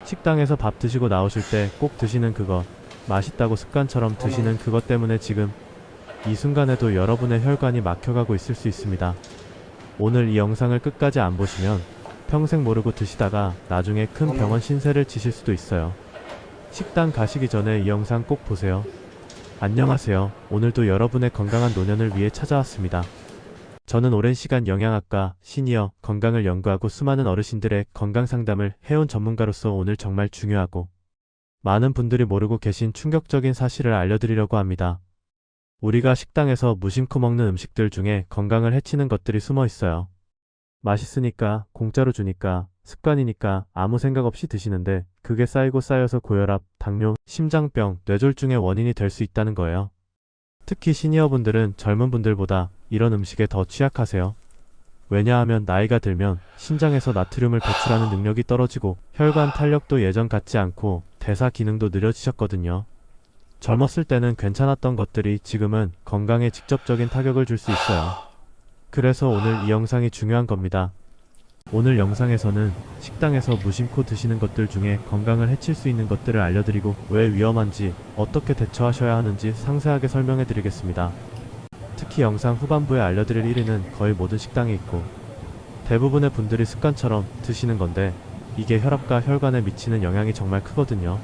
식당에서 밥 드시고 나오실 때 꼭 드시는 그것, 맛있다고 습관처럼 드시는 그것 때문에 지금 이 순간에도 여러분의 혈관이 막혀가고 있을 수 있습니다. 오늘 이 영상을 끝까지 안 보시면 평생 모르고 드시다가 나중에 큰 병원 신세를 지실 수도 있어요. 식당 가시기 전에 이 영상 꼭 보세요. 안녕하세요. 오늘도 여러분의 건강한 노년을 위해 찾아왔습니다. 저는 오랜 시간 영양학과, 시니어, 건강을 연구하고 수많은 어르신들의 건강 상담을 해온 전문가로서 오늘 정말 중요하고 많은 분들이 모르고 계신 충격적인 사실을 알려드리려고 합니다. 우리가 식당에서 무심코 먹는 음식들 중에 건강을 해치는 것들이 숨어 있어요. 맛있으니까, 공짜로 주니까, 습관이니까 아무 생각 없이 드시는데 그게 쌓이고 쌓여서 고혈압, 당뇨, 심장병, 뇌졸중의 원인이 될 수 있다는 거예요. 특히 시니어분들은 젊은 분들보다 이런 음식에 더 취약하세요. 왜냐하면 나이가 들면 신장에서 나트륨을 배출하는 능력이 떨어지고 혈관 탄력도 예전 같지 않고 대사 기능도 느려지셨거든요. 젊었을 때는 괜찮았던 것들이 지금은 건강에 직접적인 타격을 줄 수 있어요. 그래서 오늘 이 영상이 중요한 겁니다. 오늘 영상에서는 식당에서 무심코 드시는 것들 중에 건강을 해칠 수 있는 것들을 알려드리고 왜 위험한지, 어떻게 대처하셔야 하는지 상세하게 설명해 드리겠습니다. 특히 영상 후반부에 알려드릴 1위는 거의 모든 식당에 있고 대부분의 분들이 습관처럼 드시는 건데 이게 혈압과 혈관에 미치는 영향이 정말 크거든요.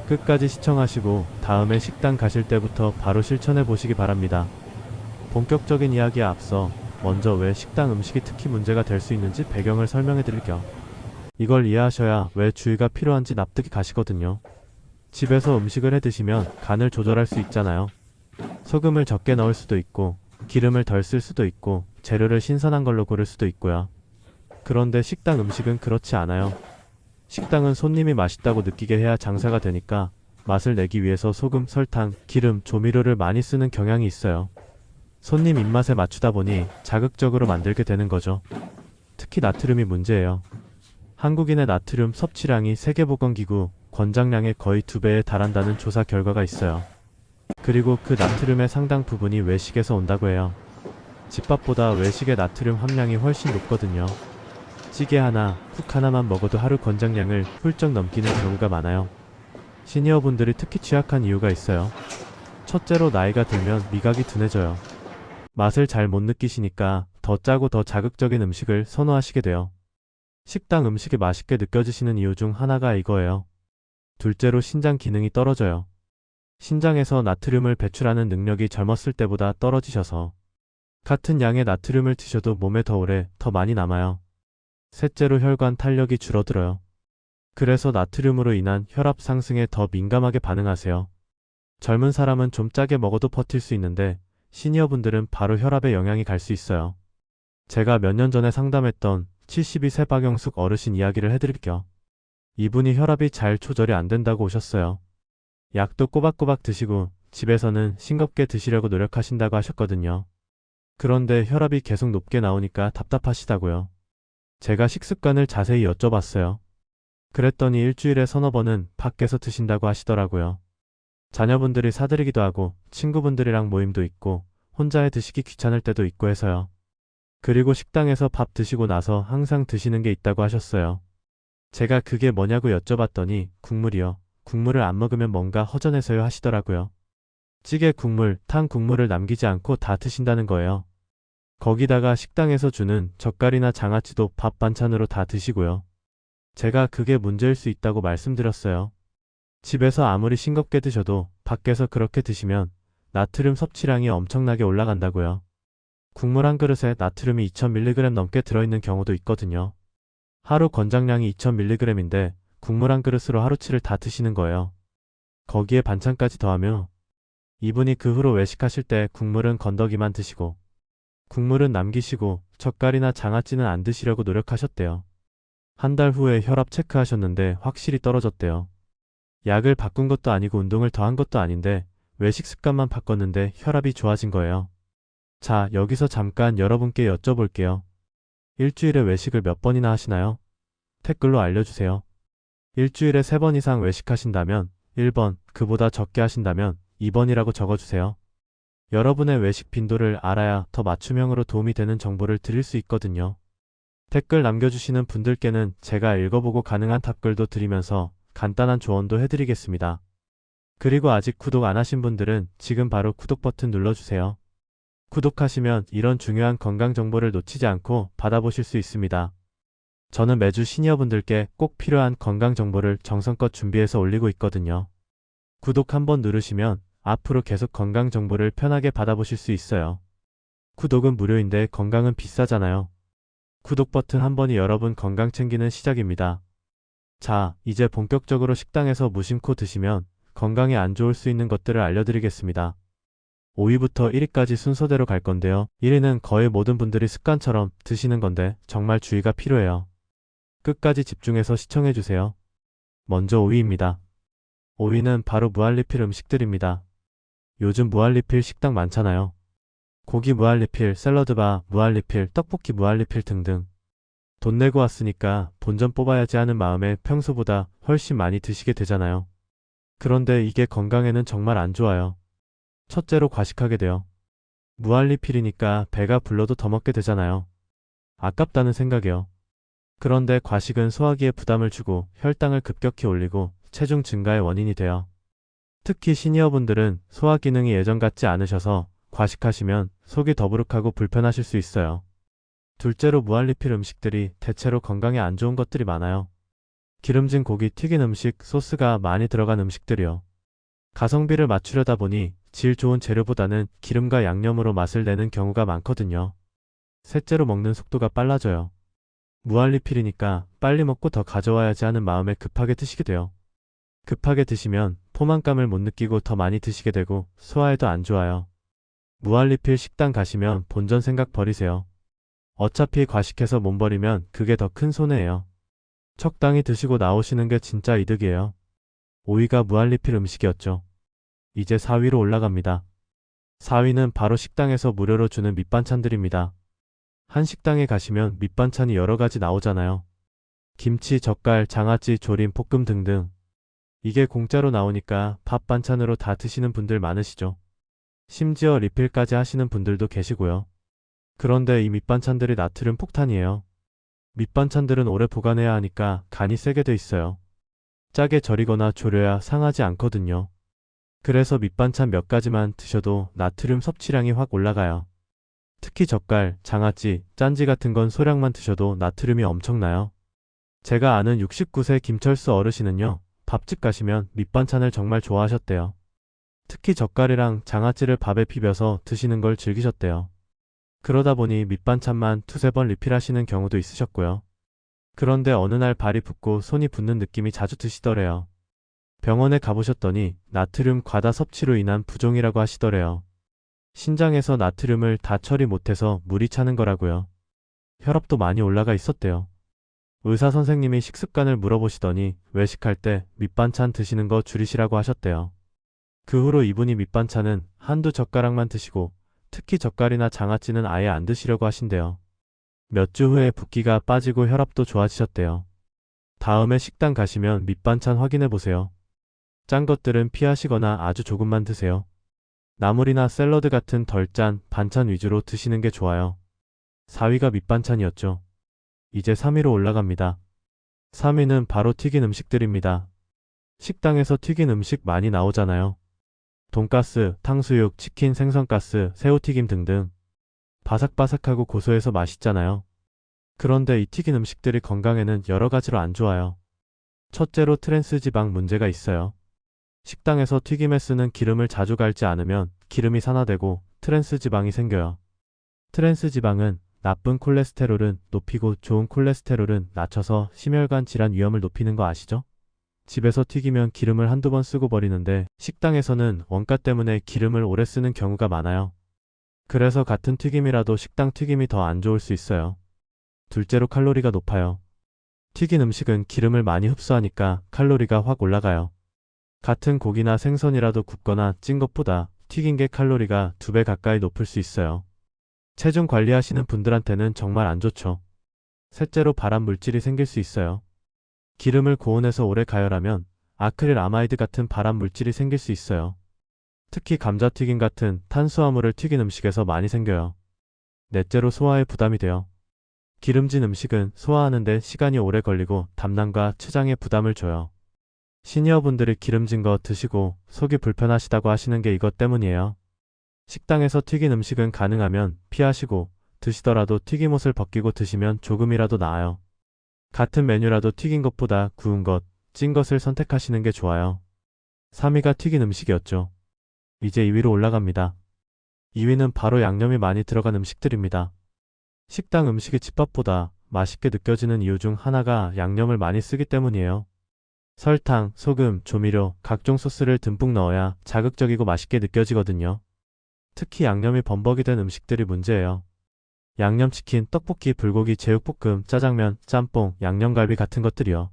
끝까지 시청하시고 다음에 식당 가실 때부터 바로 실천해 보시기 바랍니다. 본격적인 이야기에 앞서 먼저 왜 식당 음식이 특히 문제가 될 수 있는지 배경을 설명해 드릴게요. 이걸 이해하셔야 왜 주의가 필요한지 납득이 가시거든요. 집에서 음식을 해 드시면 간을 조절할 수 있잖아요. 소금을 적게 넣을 수도 있고 기름을 덜 쓸 수도 있고 재료를 신선한 걸로 고를 수도 있고요. 그런데 식당 음식은 그렇지 않아요. 식당은 손님이 맛있다고 느끼게 해야 장사가 되니까 맛을 내기 위해서 소금, 설탕, 기름, 조미료를 많이 쓰는 경향이 있어요. 손님 입맛에 맞추다 보니 자극적으로 만들게 되는 거죠. 특히 나트륨이 문제예요. 한국인의 나트륨 섭취량이 세계보건기구 권장량의 거의 2배에 달한다는 조사 결과가 있어요. 그리고 그 나트륨의 상당 부분이 외식에서 온다고 해요. 집밥보다 외식의 나트륨 함량이 훨씬 높거든요. 찌개 하나, 국 하나만 먹어도 하루 권장량을 훌쩍 넘기는 경우가 많아요. 시니어분들이 특히 취약한 이유가 있어요. 첫째로 나이가 들면 미각이 둔해져요. 맛을 잘 못 느끼시니까 더 짜고 더 자극적인 음식을 선호하시게 돼요. 식당 음식이 맛있게 느껴지시는 이유 중 하나가 이거예요. 둘째로 신장 기능이 떨어져요. 신장에서 나트륨을 배출하는 능력이 젊었을 때보다 떨어지셔서 같은 양의 나트륨을 드셔도 몸에 더 오래, 더 많이 남아요. 셋째로 혈관 탄력이 줄어들어요. 그래서 나트륨으로 인한 혈압 상승에 더 민감하게 반응하세요. 젊은 사람은 좀 짜게 먹어도 버틸 수 있는데 시니어분들은 바로 혈압에 영향이 갈 수 있어요. 제가 몇 년 전에 상담했던 72세 박영숙 어르신 이야기를 해드릴게요. 이분이 혈압이 잘 조절이 안 된다고 오셨어요. 약도 꼬박꼬박 드시고 집에서는 싱겁게 드시려고 노력하신다고 하셨거든요. 그런데 혈압이 계속 높게 나오니까 답답하시다고요. 제가 식습관을 자세히 여쭤봤어요. 그랬더니 일주일에 서너 번은 밖에서 드신다고 하시더라고요. 자녀분들이 사드리기도 하고 친구분들이랑 모임도 있고 혼자 해 드시기 귀찮을 때도 있고 해서요. 그리고 식당에서 밥 드시고 나서 항상 드시는 게 있다고 하셨어요. 제가 그게 뭐냐고 여쭤봤더니 국물이요. 국물을 안 먹으면 뭔가 허전해서요 하시더라고요. 찌개 국물, 탕 국물을 남기지 않고 다 드신다는 거예요. 거기다가 식당에서 주는 젓갈이나 장아찌도 밥 반찬으로 다 드시고요. 제가 그게 문제일 수 있다고 말씀드렸어요. 집에서 아무리 싱겁게 드셔도 밖에서 그렇게 드시면 나트륨 섭취량이 엄청나게 올라간다고요. 국물 한 그릇에 나트륨이 2000mg 넘게 들어있는 경우도 있거든요. 하루 권장량이 2000mg인데 국물 한 그릇으로 하루치를 다 드시는 거예요. 거기에 반찬까지 더하며 이분이 그 후로 외식하실 때 국물은 건더기만 드시고 국물은 남기시고 젓갈이나 장아찌는 안 드시려고 노력하셨대요. 한 달 후에 혈압 체크하셨는데 확실히 떨어졌대요. 약을 바꾼 것도 아니고 운동을 더 한 것도 아닌데 외식 습관만 바꿨는데 혈압이 좋아진 거예요. 자, 여기서 잠깐 여러분께 여쭤볼게요. 일주일에 외식을 몇 번이나 하시나요? 댓글로 알려주세요. 일주일에 3번 이상 외식하신다면 1번, 그보다 적게 하신다면 2번이라고 적어주세요. 여러분의 외식 빈도를 알아야 더 맞춤형으로 도움이 되는 정보를 드릴 수 있거든요. 댓글 남겨주시는 분들께는 제가 읽어보고 가능한 답글도 드리면서 간단한 조언도 해드리겠습니다. 그리고 아직 구독 안 하신 분들은 지금 바로 구독 버튼 눌러주세요. 구독하시면 이런 중요한 건강 정보를 놓치지 않고 받아보실 수 있습니다. 저는 매주 시니어분들께 꼭 필요한 건강 정보를 정성껏 준비해서 올리고 있거든요. 구독 한번 누르시면 앞으로 계속 건강 정보를 편하게 받아보실 수 있어요. 구독은 무료인데 건강은 비싸잖아요. 구독 버튼 한 번이 여러분 건강 챙기는 시작입니다. 자, 이제 본격적으로 식당에서 무심코 드시면 건강에 안 좋을 수 있는 것들을 알려드리겠습니다. 5위부터 1위까지 순서대로 갈 건데요. 1위는 거의 모든 분들이 습관처럼 드시는 건데 정말 주의가 필요해요. 끝까지 집중해서 시청해주세요. 먼저 5위입니다. 5위는 바로 무한리필 음식들입니다. 요즘 무한리필 식당 많잖아요. 고기 무한리필, 샐러드바 무한리필, 떡볶이 무한리필 등등. 돈 내고 왔으니까 본전 뽑아야지 하는 마음에 평소보다 훨씬 많이 드시게 되잖아요. 그런데 이게 건강에는 정말 안 좋아요. 첫째로 과식하게 돼요. 무한리필이니까 배가 불러도 더 먹게 되잖아요. 아깝다는 생각이요. 그런데 과식은 소화기에 부담을 주고 혈당을 급격히 올리고 체중 증가의 원인이 돼요. 특히 시니어분들은 소화 기능이 예전 같지 않으셔서 과식하시면 속이 더부룩하고 불편하실 수 있어요. 둘째로 무한리필 음식들이 대체로 건강에 안 좋은 것들이 많아요. 기름진 고기, 튀긴 음식, 소스가 많이 들어간 음식들이요. 가성비를 맞추려다 보니 질 좋은 재료보다는 기름과 양념으로 맛을 내는 경우가 많거든요. 셋째로 먹는 속도가 빨라져요. 무한리필이니까 빨리 먹고 더 가져와야지 하는 마음에 급하게 드시게 돼요. 급하게 드시면 포만감을 못 느끼고 더 많이 드시게 되고 소화에도 안 좋아요. 무한리필 식당 가시면 본전 생각 버리세요. 어차피 과식해서 몸 버리면 그게 더 큰 손해예요. 적당히 드시고 나오시는 게 진짜 이득이에요. 5위가 무한리필 음식이었죠. 이제 4위로 올라갑니다. 4위는 바로 식당에서 무료로 주는 밑반찬들입니다. 한 식당에 가시면 밑반찬이 여러 가지 나오잖아요. 김치, 젓갈, 장아찌, 조림, 볶음 등등. 이게 공짜로 나오니까 밥 반찬으로 다 드시는 분들 많으시죠. 심지어 리필까지 하시는 분들도 계시고요. 그런데 이 밑반찬들이 나트륨 폭탄이에요. 밑반찬들은 오래 보관해야 하니까 간이 세게 돼 있어요. 짜게 절이거나 졸여야 상하지 않거든요. 그래서 밑반찬 몇 가지만 드셔도 나트륨 섭취량이 확 올라가요. 특히 젓갈, 장아찌, 짠지 같은 건 소량만 드셔도 나트륨이 엄청나요. 제가 아는 69세 김철수 어르신은요, 밥집 가시면 밑반찬을 정말 좋아하셨대요. 특히 젓갈이랑 장아찌를 밥에 비벼서 드시는 걸 즐기셨대요. 그러다 보니 밑반찬만 두세 번 리필하시는 경우도 있으셨고요. 그런데 어느 날 발이 붓고 손이 붓는 느낌이 자주 드시더래요. 병원에 가보셨더니 나트륨 과다 섭취로 인한 부종이라고 하시더래요. 신장에서 나트륨을 다 처리 못해서 물이 차는 거라고요. 혈압도 많이 올라가 있었대요. 의사 선생님이 식습관을 물어보시더니 외식할 때 밑반찬 드시는 거 줄이시라고 하셨대요. 그 후로 이분이 밑반찬은 한두 젓가락만 드시고 특히 젓갈이나 장아찌는 아예 안 드시려고 하신대요. 몇 주 후에 붓기가 빠지고 혈압도 좋아지셨대요. 다음에 식당 가시면 밑반찬 확인해 보세요. 짠 것들은 피하시거나 아주 조금만 드세요. 나물이나 샐러드 같은 덜 짠 반찬 위주로 드시는 게 좋아요. 4위가 밑반찬이었죠. 이제 3위로 올라갑니다. 3위는 바로 튀긴 음식들입니다. 식당에서 튀긴 음식 많이 나오잖아요. 돈가스, 탕수육, 치킨, 생선가스, 새우튀김 등등. 바삭바삭하고 고소해서 맛있잖아요. 그런데 이 튀긴 음식들이 건강에는 여러 가지로 안 좋아요. 첫째로 트랜스 지방 문제가 있어요. 식당에서 튀김에 쓰는 기름을 자주 갈지 않으면 기름이 산화되고 트랜스 지방이 생겨요. 트랜스 지방은 나쁜 콜레스테롤은 높이고 좋은 콜레스테롤은 낮춰서 심혈관 질환 위험을 높이는 거 아시죠? 집에서 튀기면 기름을 한두 번 쓰고 버리는데 식당에서는 원가 때문에 기름을 오래 쓰는 경우가 많아요. 그래서 같은 튀김이라도 식당 튀김이 더 안 좋을 수 있어요. 둘째로 칼로리가 높아요. 튀긴 음식은 기름을 많이 흡수하니까 칼로리가 확 올라가요. 같은 고기나 생선이라도 굽거나 찐 것보다 튀긴 게 칼로리가 2배 가까이 높을 수 있어요. 체중 관리하시는 분들한테는 정말 안 좋죠. 셋째로 발암 물질이 생길 수 있어요. 기름을 고온에서 오래 가열하면 아크릴 아마이드 같은 발암 물질이 생길 수 있어요. 특히 감자튀김 같은 탄수화물을 튀긴 음식에서 많이 생겨요. 넷째로 소화에 부담이 돼요. 기름진 음식은 소화하는데 시간이 오래 걸리고 담낭과 췌장에 부담을 줘요. 시니어분들이 기름진 거 드시고 속이 불편하시다고 하시는 게 이것 때문이에요. 식당에서 튀긴 음식은 가능하면 피하시고 드시더라도 튀김옷을 벗기고 드시면 조금이라도 나아요. 같은 메뉴라도 튀긴 것보다 구운 것, 찐 것을 선택하시는 게 좋아요. 3위가 튀긴 음식이었죠. 이제 2위로 올라갑니다. 2위는 바로 양념이 많이 들어간 음식들입니다. 식당 음식이 집밥보다 맛있게 느껴지는 이유 중 하나가 양념을 많이 쓰기 때문이에요. 설탕, 소금, 조미료, 각종 소스를 듬뿍 넣어야 자극적이고 맛있게 느껴지거든요. 특히 양념이 범벅이 된 음식들이 문제예요. 양념치킨, 떡볶이, 불고기, 제육볶음, 짜장면, 짬뽕, 양념갈비 같은 것들이요.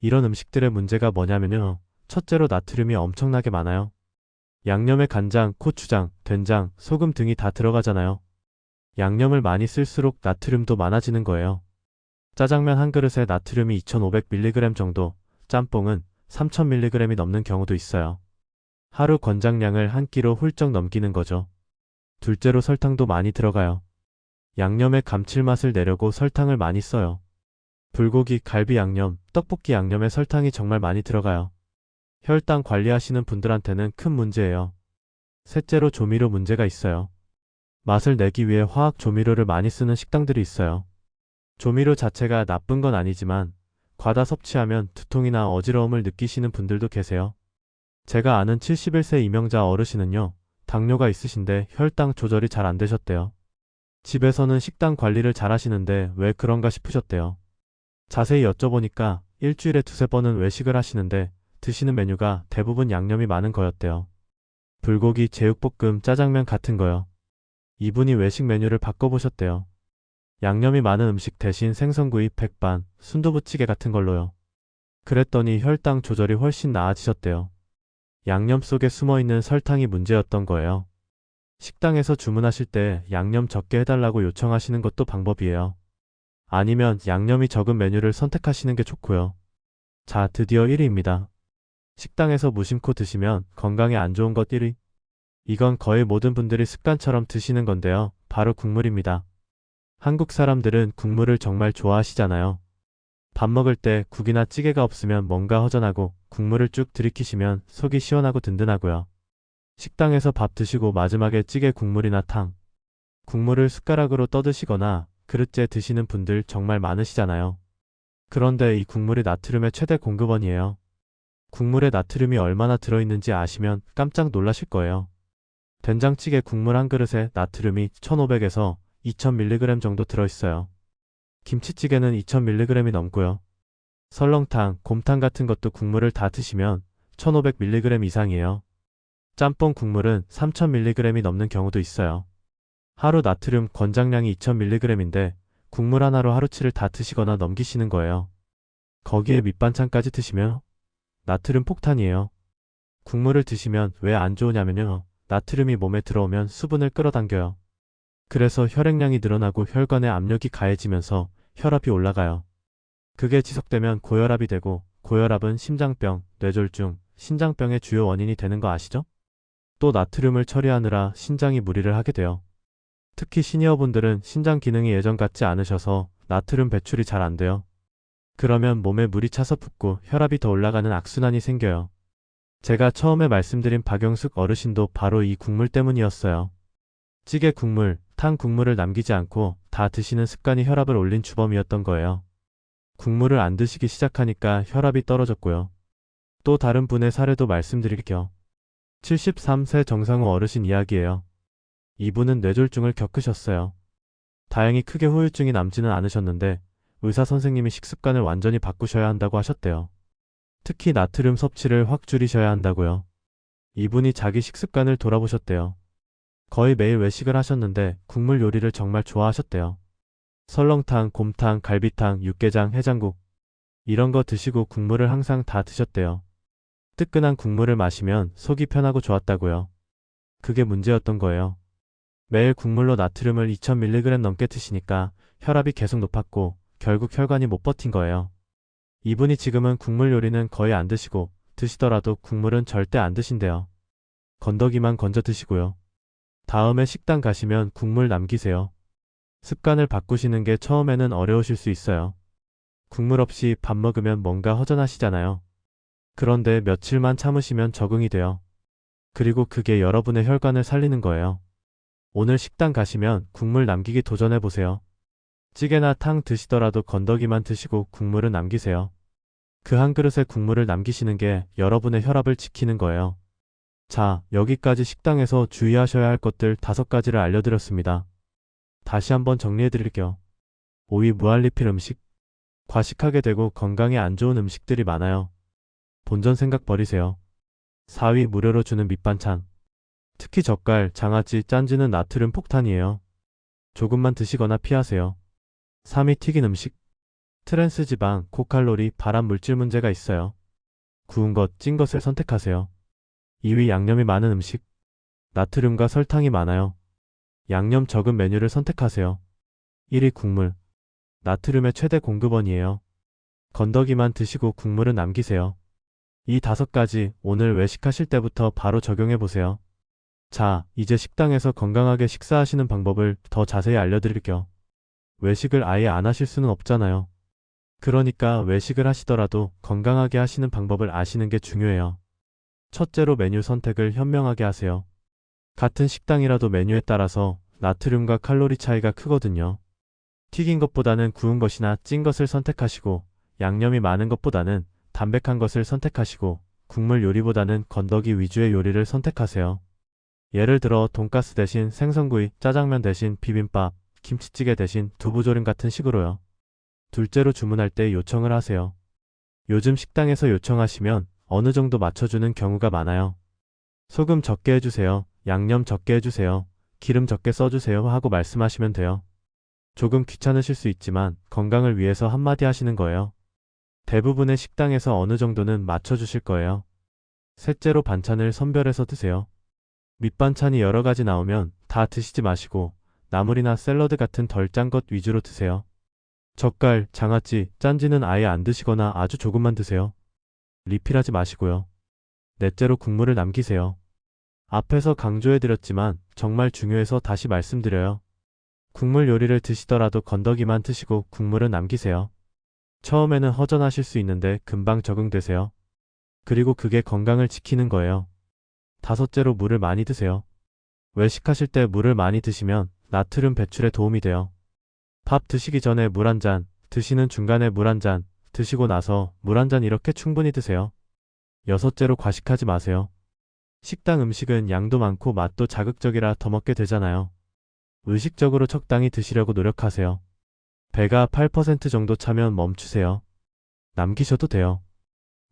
이런 음식들의 문제가 뭐냐면요. 첫째로 나트륨이 엄청나게 많아요. 양념에 간장, 고추장, 된장, 소금 등이 다 들어가잖아요. 양념을 많이 쓸수록 나트륨도 많아지는 거예요. 짜장면 한 그릇에 나트륨이 2500mg 정도, 짬뽕은 3000mg이 넘는 경우도 있어요. 하루 권장량을 한 끼로 훌쩍 넘기는 거죠. 둘째로 설탕도 많이 들어가요. 양념의 감칠맛을 내려고 설탕을 많이 써요. 불고기, 갈비 양념, 떡볶이 양념에 설탕이 정말 많이 들어가요. 혈당 관리하시는 분들한테는 큰 문제예요. 셋째로 조미료 문제가 있어요. 맛을 내기 위해 화학 조미료를 많이 쓰는 식당들이 있어요. 조미료 자체가 나쁜 건 아니지만 과다 섭취하면 두통이나 어지러움을 느끼시는 분들도 계세요. 제가 아는 71세 이명자 어르신은요, 당뇨가 있으신데 혈당 조절이 잘 안 되셨대요. 집에서는 식단 관리를 잘 하시는데 왜 그런가 싶으셨대요. 자세히 여쭤보니까 일주일에 두세 번은 외식을 하시는데 드시는 메뉴가 대부분 양념이 많은 거였대요. 불고기, 제육볶음, 짜장면 같은 거요. 이분이 외식 메뉴를 바꿔보셨대요. 양념이 많은 음식 대신 생선구이, 백반, 순두부찌개 같은 걸로요. 그랬더니 혈당 조절이 훨씬 나아지셨대요. 양념 속에 숨어있는 설탕이 문제였던 거예요. 식당에서 주문하실 때 양념 적게 해달라고 요청하시는 것도 방법이에요. 아니면 양념이 적은 메뉴를 선택하시는 게 좋고요. 자, 드디어 1위입니다. 식당에서 무심코 드시면 건강에 안 좋은 것 1위. 이건 거의 모든 분들이 습관처럼 드시는 건데요. 바로 국물입니다. 한국 사람들은 국물을 정말 좋아하시잖아요. 밥 먹을 때 국이나 찌개가 없으면 뭔가 허전하고 국물을 쭉 들이키시면 속이 시원하고 든든하고요. 식당에서 밥 드시고 마지막에 찌개 국물이나 탕, 국물을 숟가락으로 떠드시거나 그릇째 드시는 분들 정말 많으시잖아요. 그런데 이 국물이 나트륨의 최대 공급원이에요. 국물에 나트륨이 얼마나 들어있는지 아시면 깜짝 놀라실 거예요. 된장찌개 국물 한 그릇에 나트륨이 1500에서 2000mg 정도 들어있어요. 김치찌개는 2000mg이 넘고요. 설렁탕, 곰탕 같은 것도 국물을 다 드시면 1500mg 이상이에요. 짬뽕 국물은 3000mg이 넘는 경우도 있어요. 하루 나트륨 권장량이 2000mg인데 국물 하나로 하루치를 다 드시거나 넘기시는 거예요. 거기에 밑반찬까지 드시면 나트륨 폭탄이에요. 국물을 드시면 왜 안 좋으냐면요. 나트륨이 몸에 들어오면 수분을 끌어당겨요. 그래서 혈액량이 늘어나고 혈관에 압력이 가해지면서 혈압이 올라가요. 그게 지속되면 고혈압이 되고 고혈압은 심장병, 뇌졸중, 신장병의 주요 원인이 되는 거 아시죠? 또 나트륨을 처리하느라 신장이 무리를 하게 돼요. 특히 시니어분들은 신장 기능이 예전 같지 않으셔서 나트륨 배출이 잘 안 돼요. 그러면 몸에 물이 차서 붓고 혈압이 더 올라가는 악순환이 생겨요. 제가 처음에 말씀드린 박영숙 어르신도 바로 이 국물 때문이었어요. 찌개 국물, 탕 국물을 남기지 않고 다 드시는 습관이 혈압을 올린 주범이었던 거예요. 국물을 안 드시기 시작하니까 혈압이 떨어졌고요. 또 다른 분의 사례도 말씀드릴게요. 73세 정상우 어르신 이야기예요. 이분은 뇌졸중을 겪으셨어요. 다행히 크게 후유증이 남지는 않으셨는데 의사 선생님이 식습관을 완전히 바꾸셔야 한다고 하셨대요. 특히 나트륨 섭취를 확 줄이셔야 한다고요. 이분이 자기 식습관을 돌아보셨대요. 거의 매일 외식을 하셨는데 국물 요리를 정말 좋아하셨대요. 설렁탕, 곰탕, 갈비탕, 육개장, 해장국 이런 거 드시고 국물을 항상 다 드셨대요. 뜨끈한 국물을 마시면 속이 편하고 좋았다고요. 그게 문제였던 거예요. 매일 국물로 나트륨을 2000mg 넘게 드시니까 혈압이 계속 높았고 결국 혈관이 못 버틴 거예요. 이분이 지금은 국물 요리는 거의 안 드시고 드시더라도 국물은 절대 안 드신대요. 건더기만 건져 드시고요. 다음에 식당 가시면 국물 남기세요. 습관을 바꾸시는 게 처음에는 어려우실 수 있어요. 국물 없이 밥 먹으면 뭔가 허전하시잖아요. 그런데 며칠만 참으시면 적응이 돼요. 그리고 그게 여러분의 혈관을 살리는 거예요. 오늘 식당 가시면 국물 남기기 도전해보세요. 찌개나 탕 드시더라도 건더기만 드시고 국물은 남기세요. 그 한 그릇의 국물을 남기시는 게 여러분의 혈압을 지키는 거예요. 자, 여기까지 식당에서 주의하셔야 할 것들 5가지를 알려드렸습니다. 다시 한번 정리해드릴게요. 5위 무한리필 음식. 과식하게 되고 건강에 안 좋은 음식들이 많아요. 본전 생각 버리세요. 4위 무료로 주는 밑반찬. 특히 젓갈, 장아찌, 짠지는 나트륨 폭탄이에요. 조금만 드시거나 피하세요. 3위 튀긴 음식. 트랜스 지방, 고칼로리, 발암 물질 문제가 있어요. 구운 것, 찐 것을 선택하세요. 2위 양념이 많은 음식. 나트륨과 설탕이 많아요. 양념 적은 메뉴를 선택하세요. 1위 국물. 나트륨의 최대 공급원이에요. 건더기만 드시고 국물은 남기세요. 이 5가지 오늘 외식하실 때부터 바로 적용해보세요. 자, 이제 식당에서 건강하게 식사하시는 방법을 더 자세히 알려드릴게요. 외식을 아예 안 하실 수는 없잖아요. 그러니까 외식을 하시더라도 건강하게 하시는 방법을 아시는 게 중요해요. 첫째로 메뉴 선택을 현명하게 하세요. 같은 식당이라도 메뉴에 따라서 나트륨과 칼로리 차이가 크거든요. 튀긴 것보다는 구운 것이나 찐 것을 선택하시고 양념이 많은 것보다는 담백한 것을 선택하시고 국물 요리보다는 건더기 위주의 요리를 선택하세요. 예를 들어 돈가스 대신 생선구이, 짜장면 대신 비빔밥, 김치찌개 대신 두부조림 같은 식으로요. 둘째로 주문할 때 요청을 하세요. 요즘 식당에서 요청하시면 어느 정도 맞춰주는 경우가 많아요. 소금 적게 해주세요. 양념 적게 해주세요. 기름 적게 써주세요 하고 말씀하시면 돼요. 조금 귀찮으실 수 있지만 건강을 위해서 한마디 하시는 거예요. 대부분의 식당에서 어느 정도는 맞춰주실 거예요. 셋째로 반찬을 선별해서 드세요. 밑반찬이 여러 가지 나오면 다 드시지 마시고 나물이나 샐러드 같은 덜 짠 것 위주로 드세요. 젓갈, 장아찌, 짠지는 아예 안 드시거나 아주 조금만 드세요. 리필하지 마시고요. 넷째로 국물을 남기세요. 앞에서 강조해드렸지만 정말 중요해서 다시 말씀드려요. 국물 요리를 드시더라도 건더기만 드시고 국물은 남기세요. 처음에는 허전하실 수 있는데 금방 적응되세요. 그리고 그게 건강을 지키는 거예요. 5째로 물을 많이 드세요. 외식하실 때 물을 많이 드시면 나트륨 배출에 도움이 돼요. 밥 드시기 전에 물 한 잔, 드시는 중간에 물 한 잔, 드시고 나서 물 한 잔 이렇게 충분히 드세요. 6째로 과식하지 마세요. 식당 음식은 양도 많고 맛도 자극적이라 더 먹게 되잖아요. 의식적으로 적당히 드시려고 노력하세요. 배가 8% 정도 차면 멈추세요. 남기셔도 돼요.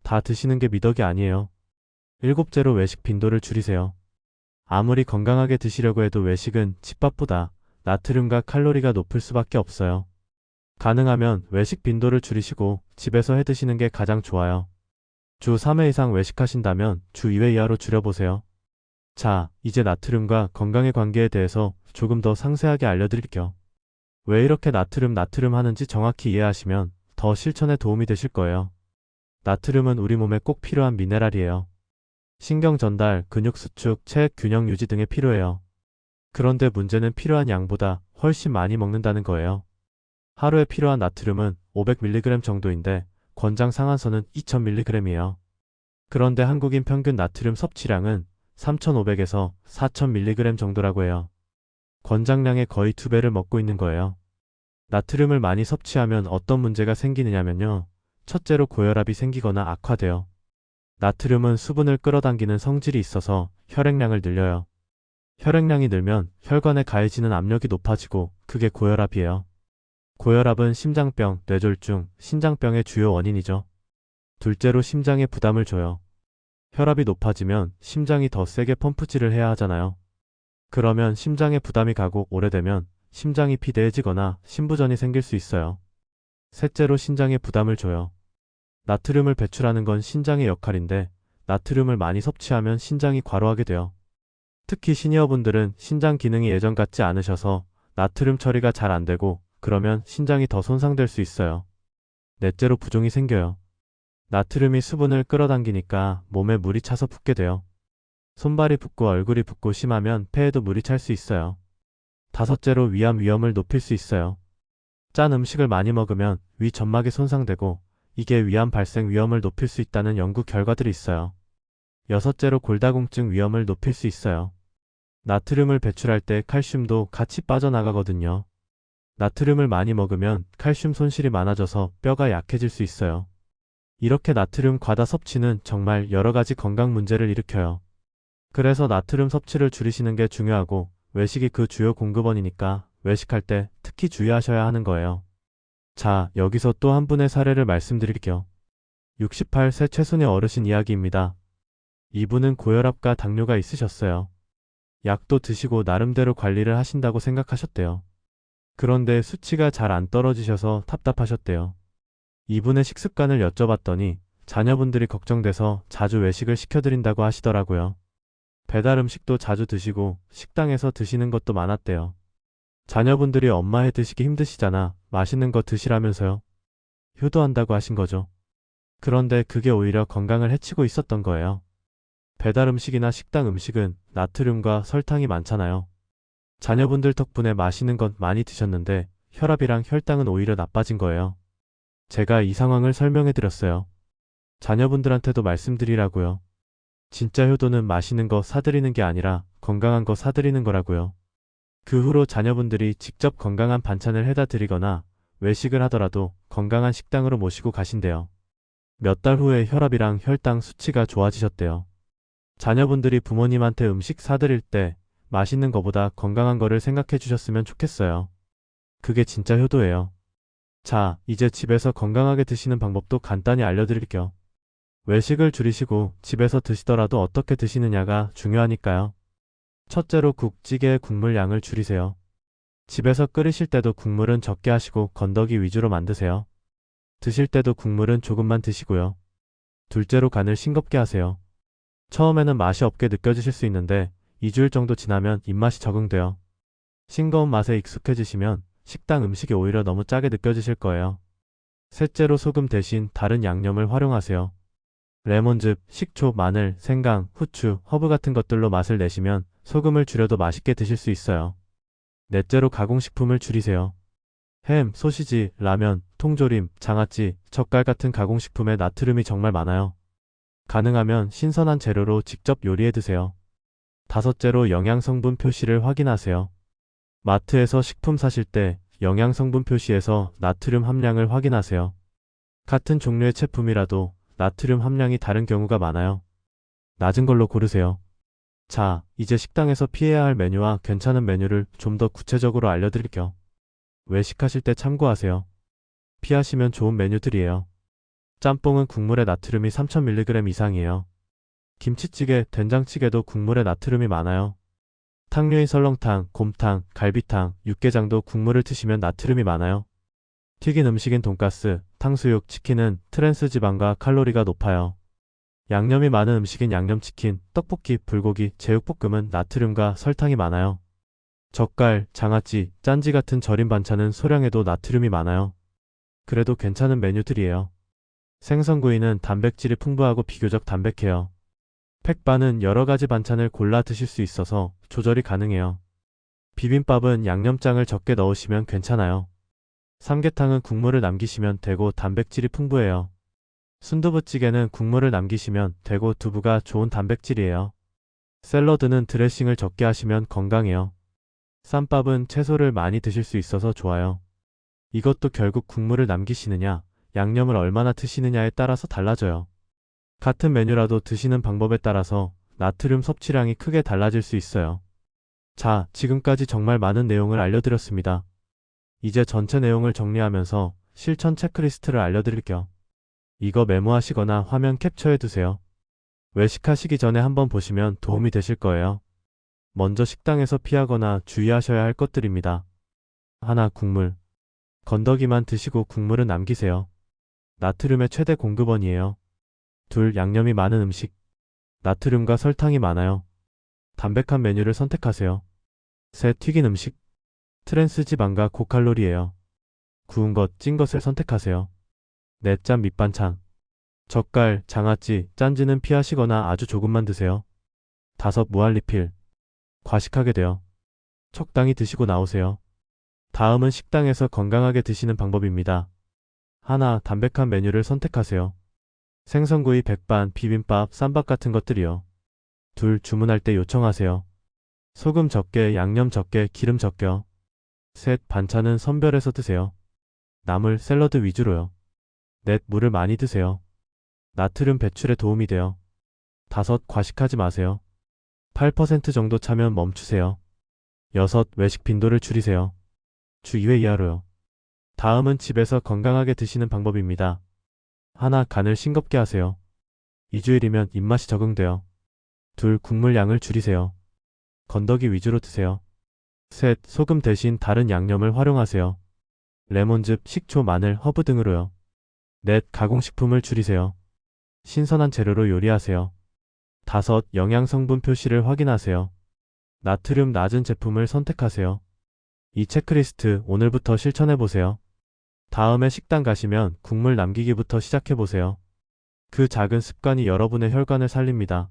다 드시는 게 미덕이 아니에요. 7째로 외식 빈도를 줄이세요. 아무리 건강하게 드시려고 해도 외식은 집밥보다 나트륨과 칼로리가 높을 수밖에 없어요. 가능하면 외식 빈도를 줄이시고 집에서 해 드시는 게 가장 좋아요. 주 3회 이상 외식하신다면 주 2회 이하로 줄여보세요. 자, 이제 나트륨과 건강의 관계에 대해서 조금 더 상세하게 알려드릴게요. 왜 이렇게 나트륨 하는지 정확히 이해하시면 더 실천에 도움이 되실 거예요. 나트륨은 우리 몸에 꼭 필요한 미네랄이에요. 신경 전달, 근육 수축, 체액 균형 유지 등에 필요해요. 그런데 문제는 필요한 양보다 훨씬 많이 먹는다는 거예요. 하루에 필요한 나트륨은 500mg 정도인데 권장 상한선은 2000mg이에요. 그런데 한국인 평균 나트륨 섭취량은 3500에서 4000mg 정도라고 해요. 권장량의 거의 2배를 먹고 있는 거예요. 나트륨을 많이 섭취하면 어떤 문제가 생기느냐면요. 첫째로 고혈압이 생기거나 악화돼요. 나트륨은 수분을 끌어당기는 성질이 있어서 혈액량을 늘려요. 혈액량이 늘면 혈관에 가해지는 압력이 높아지고 그게 고혈압이에요. 고혈압은 심장병, 뇌졸중, 신장병의 주요 원인이죠. 둘째로 심장에 부담을 줘요. 혈압이 높아지면 심장이 더 세게 펌프질을 해야 하잖아요. 그러면 심장에 부담이 가고 오래되면 심장이 비대해지거나 심부전이 생길 수 있어요. 셋째로 신장에 부담을 줘요. 나트륨을 배출하는 건 신장의 역할인데 나트륨을 많이 섭취하면 신장이 과로하게 돼요. 특히 시니어분들은 신장 기능이 예전 같지 않으셔서 나트륨 처리가 잘 안 되고 그러면 신장이 더 손상될 수 있어요. 넷째로 부종이 생겨요. 나트륨이 수분을 끌어당기니까 몸에 물이 차서 붓게 돼요. 손발이 붓고 얼굴이 붓고 심하면 폐에도 물이 찰 수 있어요. 다섯째로 위암 위험을 높일 수 있어요. 짠 음식을 많이 먹으면 위 점막이 손상되고 이게 위암 발생 위험을 높일 수 있다는 연구 결과들이 있어요. 여섯째로 골다공증 위험을 높일 수 있어요. 나트륨을 배출할 때 칼슘도 같이 빠져나가거든요. 나트륨을 많이 먹으면 칼슘 손실이 많아져서 뼈가 약해질 수 있어요. 이렇게 나트륨 과다 섭취는 정말 여러 가지 건강 문제를 일으켜요. 그래서 나트륨 섭취를 줄이시는 게 중요하고 외식이 그 주요 공급원이니까 외식할 때 특히 주의하셔야 하는 거예요. 자, 여기서 또 한 분의 사례를 말씀드릴게요. 68세 최순의 어르신 이야기입니다. 이분은 고혈압과 당뇨가 있으셨어요. 약도 드시고 나름대로 관리를 하신다고 생각하셨대요. 그런데 수치가 잘 안 떨어지셔서 답답하셨대요. 이분의 식습관을 여쭤봤더니 자녀분들이 걱정돼서 자주 외식을 시켜드린다고 하시더라고요. 배달 음식도 자주 드시고 식당에서 드시는 것도 많았대요. 자녀분들이 엄마 해 드시기 힘드시잖아. 맛있는 거 드시라면서요. 효도한다고 하신 거죠. 그런데 그게 오히려 건강을 해치고 있었던 거예요. 배달 음식이나 식당 음식은 나트륨과 설탕이 많잖아요. 자녀분들 덕분에 맛있는 것 많이 드셨는데 혈압이랑 혈당은 오히려 나빠진 거예요. 제가 이 상황을 설명해 드렸어요. 자녀분들한테도 말씀드리라고요. 진짜 효도는 맛있는 거 사드리는 게 아니라 건강한 거 사드리는 거라고요. 그 후로 자녀분들이 직접 건강한 반찬을 해다 드리거나 외식을 하더라도 건강한 식당으로 모시고 가신대요. 몇 달 후에 혈압이랑 혈당 수치가 좋아지셨대요. 자녀분들이 부모님한테 음식 사드릴 때 맛있는 거보다 건강한 거를 생각해 주셨으면 좋겠어요. 그게 진짜 효도예요. 자, 이제 집에서 건강하게 드시는 방법도 간단히 알려드릴게요. 외식을 줄이시고 집에서 드시더라도 어떻게 드시느냐가 중요하니까요. 첫째로 국, 찌개의 국물 양을 줄이세요. 집에서 끓이실 때도 국물은 적게 하시고 건더기 위주로 만드세요. 드실 때도 국물은 조금만 드시고요. 둘째로 간을 싱겁게 하세요. 처음에는 맛이 없게 느껴지실 수 있는데 2주일 정도 지나면 입맛이 적응돼요. 싱거운 맛에 익숙해지시면 식당 음식이 오히려 너무 짜게 느껴지실 거예요. 셋째로 소금 대신 다른 양념을 활용하세요. 레몬즙, 식초, 마늘, 생강, 후추, 허브 같은 것들로 맛을 내시면 소금을 줄여도 맛있게 드실 수 있어요. 넷째로 가공식품을 줄이세요. 햄, 소시지, 라면, 통조림, 장아찌, 젓갈 같은 가공식품에 나트륨이 정말 많아요. 가능하면 신선한 재료로 직접 요리해 드세요. 다섯째로 영양성분 표시를 확인하세요. 마트에서 식품 사실 때 영양성분 표시에서 나트륨 함량을 확인하세요. 같은 종류의 제품이라도 나트륨 함량이 다른 경우가 많아요. 낮은 걸로 고르세요. 자, 이제 식당에서 피해야 할 메뉴와 괜찮은 메뉴를 좀 더 구체적으로 알려드릴게요. 외식하실 때 참고하세요. 피하시면 좋은 메뉴들이에요. 짬뽕은 국물에 나트륨이 3000mg 이상이에요. 김치찌개, 된장찌개도 국물에 나트륨이 많아요. 탕류인 설렁탕, 곰탕, 갈비탕, 육개장도 국물을 드시면 나트륨이 많아요. 튀긴 음식인 돈가스, 탕수육, 치킨은 트랜스 지방과 칼로리가 높아요. 양념이 많은 음식인 양념치킨, 떡볶이, 불고기, 제육볶음은 나트륨과 설탕이 많아요. 젓갈, 장아찌, 짠지 같은 절인 반찬은 소량에도 나트륨이 많아요. 그래도 괜찮은 메뉴들이에요. 생선구이는 단백질이 풍부하고 비교적 담백해요. 팩반은 여러 가지 반찬을 골라 드실 수 있어서 조절이 가능해요. 비빔밥은 양념장을 적게 넣으시면 괜찮아요. 삼계탕은 국물을 남기시면 되고 단백질이 풍부해요. 순두부찌개는 국물을 남기시면 되고 두부가 좋은 단백질이에요. 샐러드는 드레싱을 적게 하시면 건강해요. 쌈밥은 채소를 많이 드실 수 있어서 좋아요. 이것도 결국 국물을 남기시느냐, 양념을 얼마나 드시느냐에 따라서 달라져요. 같은 메뉴라도 드시는 방법에 따라서 나트륨 섭취량이 크게 달라질 수 있어요. 자, 지금까지 정말 많은 내용을 알려드렸습니다. 이제 전체 내용을 정리하면서 실천 체크리스트를 알려드릴게요. 이거 메모하시거나 화면 캡처해 두세요. 외식하시기 전에 한번 보시면 도움이 되실 거예요. 먼저 식당에서 피하거나 주의하셔야 할 것들입니다. 하나, 국물. 건더기만 드시고 국물은 남기세요. 나트륨의 최대 공급원이에요. 둘, 양념이 많은 음식. 나트륨과 설탕이 많아요. 담백한 메뉴를 선택하세요. 셋, 튀긴 음식. 트랜스 지방과 고칼로리예요. 구운 것, 찐 것을 선택하세요. 넷, 짠 밑반찬. 젓갈, 장아찌, 짠지는 피하시거나 아주 조금만 드세요. 다섯, 무한리필. 과식하게 돼요. 적당히 드시고 나오세요. 다음은 식당에서 건강하게 드시는 방법입니다. 하나, 담백한 메뉴를 선택하세요. 생선구이, 백반, 비빔밥, 쌈밥 같은 것들이요. 둘, 주문할 때 요청하세요. 소금 적게, 양념 적게, 기름 적게요. 셋, 반찬은 선별해서 드세요. 나물, 샐러드 위주로요. 넷, 물을 많이 드세요. 나트륨 배출에 도움이 돼요. 다섯, 과식하지 마세요. 8% 정도 차면 멈추세요. 여섯, 외식 빈도를 줄이세요. 주 2회 이하로요. 다음은 집에서 건강하게 드시는 방법입니다. 하나, 간을 싱겁게 하세요. 2주일이면 입맛이 적응돼요. 둘, 국물 양을 줄이세요. 건더기 위주로 드세요. 셋, 소금 대신 다른 양념을 활용하세요. 레몬즙, 식초, 마늘, 허브 등으로요. 넷, 가공식품을 줄이세요. 신선한 재료로 요리하세요. 다섯, 영양성분 표시를 확인하세요. 나트륨 낮은 제품을 선택하세요. 이 체크리스트 오늘부터 실천해보세요. 다음에 식당 가시면 국물 남기기부터 시작해보세요. 그 작은 습관이 여러분의 혈관을 살립니다.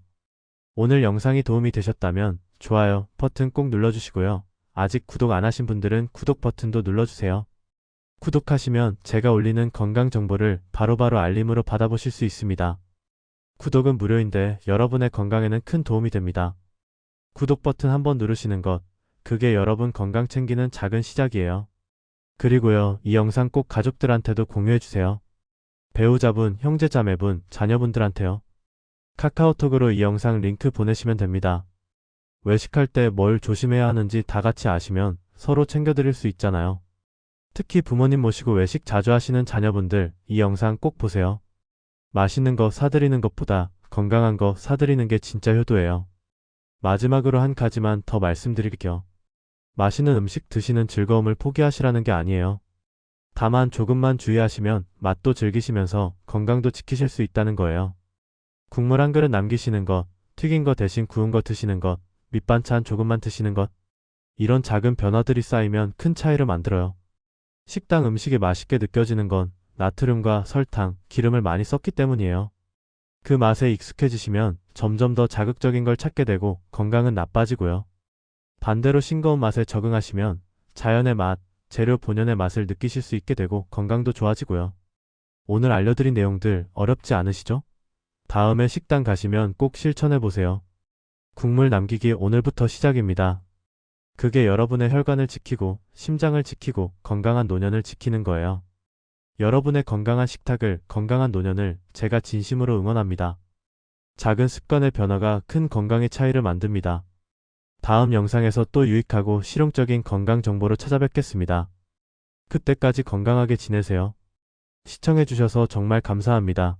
오늘 영상이 도움이 되셨다면 좋아요 버튼 꼭 눌러주시고요. 아직 구독 안 하신 분들은 구독 버튼도 눌러주세요. 구독하시면 제가 올리는 건강 정보를 바로바로 알림으로 받아보실 수 있습니다. 구독은 무료인데 여러분의 건강에는 큰 도움이 됩니다. 구독 버튼 한번 누르시는 것, 그게 여러분 건강 챙기는 작은 시작이에요. 그리고요, 이 영상 꼭 가족들한테도 공유해주세요. 배우자분, 형제자매분, 자녀분들한테요. 카카오톡으로 이 영상 링크 보내시면 됩니다. 외식할 때 뭘 조심해야 하는지 다 같이 아시면 서로 챙겨드릴 수 있잖아요. 특히 부모님 모시고 외식 자주 하시는 자녀분들, 이 영상 꼭 보세요. 맛있는 거 사드리는 것보다 건강한 거 사드리는 게 진짜 효도예요. 마지막으로 한 가지만 더 말씀드릴게요. 맛있는 음식 드시는 즐거움을 포기하시라는 게 아니에요. 다만 조금만 주의하시면 맛도 즐기시면서 건강도 지키실 수 있다는 거예요. 국물 한 그릇 남기시는 것, 튀긴 거 대신 구운 거 드시는 것, 밑반찬 조금만 드시는 것, 이런 작은 변화들이 쌓이면 큰 차이를 만들어요. 식당 음식이 맛있게 느껴지는 건 나트륨과 설탕, 기름을 많이 썼기 때문이에요. 그 맛에 익숙해지시면 점점 더 자극적인 걸 찾게 되고 건강은 나빠지고요. 반대로 싱거운 맛에 적응하시면 자연의 맛, 재료 본연의 맛을 느끼실 수 있게 되고 건강도 좋아지고요. 오늘 알려드린 내용들 어렵지 않으시죠? 다음에 식당 가시면 꼭 실천해보세요. 국물 남기기 오늘부터 시작입니다. 그게 여러분의 혈관을 지키고 심장을 지키고 건강한 노년을 지키는 거예요. 여러분의 건강한 식탁을, 건강한 노년을 제가 진심으로 응원합니다. 작은 습관의 변화가 큰 건강의 차이를 만듭니다. 다음 영상에서 또 유익하고 실용적인 건강 정보로 찾아뵙겠습니다. 그때까지 건강하게 지내세요. 시청해주셔서 정말 감사합니다.